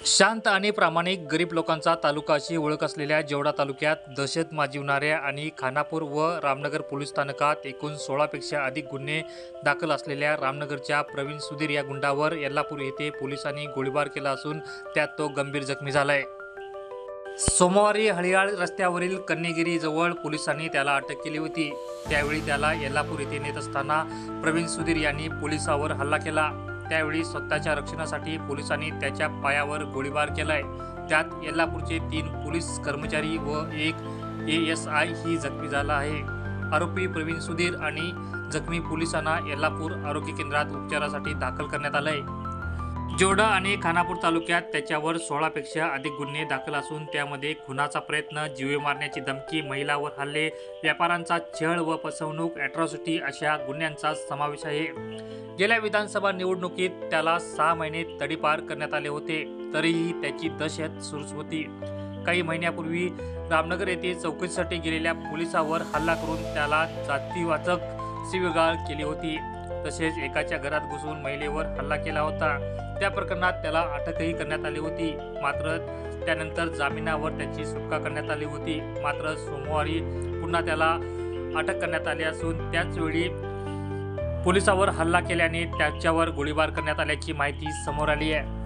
शांत आणि प्रामाणिक गरीब लोकांचा तालुका अशी ओळख असलेल्या जेवढा तालुक्यात दहशत माजविणाऱ्या आणि खानापूर व रामनगर पोलीस स्थानकात एकूण 16पेक्षा अधिक गुन्हे दाखल असलेल्या रामनगरच्या प्रवीण सुधीर या गुंडावर यल्लापूर येथे पोलिसांनी गोळीबार केला असून त्यात तो गंभीर जखमी झालाय। सोमवारी हळियाळ रस्त्यावरील कन्नेगिरी जवळ पोलिसांनी त्याला अटक केली होती। त्यावेळी त्याला यल्लापूर येथे नेत असताना प्रवीण सुधीर यांनी पोलिसावर हल्ला केला। त्यावेळी स्वतःच्या रक्षणासाठी पोलिसांनी त्याच्या पायावर गोळीबार केलाय। त्यात यल्लापूरचे 3 पोलीस कर्मचारी व 1 ASI ही जखमी झाला आहे। आरोपी प्रवीण सुधीर आणि जखमी पोलिसांना यल्लापूर आरोग्य केंद्रात उपचारासाठी दाखल करण्यात आलंय। जेवढा आणि खानापूर तालुक्यात त्याच्यावर 16पेक्षा अधिक गुन्हे दाखल असून त्यामध्ये खुनाचा प्रयत्न, जीवे मारण्याची धमकी, महिलावर हल्ले, व्यापाऱ्यांचा छळ व फसवणूक, अॅट्रॉसिटी अशा गुन्ह्यांचा समावेश आहे। गेल्या विधानसभा निवडणुकीत त्याला 6 महिने तडीपार करण्यात आले होते, तरीही त्याची दहशत सुरूच होती। काही महिन्यापूर्वी रामनगर येथे चौकशीसाठी गेलेल्या पोलिसावर हल्ला करून त्याला जातीवाचक शिवीगाळ केली होती। तसेच एकाच्या घरात घुसून महिलेवर हल्ला केला होता। त्या प्रकरणात त्याला अटकही करण्यात आली होती। मात्र त्यानंतर जामिनावर त्याची सुटका करण्यात आली होती। मात्र सोमवारी पुन्हा त्याला अटक करण्यात आली असून त्याचवेळी पोलिसावर हल्ला केल्याने त्याच्यावर गोळीबार करण्यात आल्याची माहिती समोर आली आहे।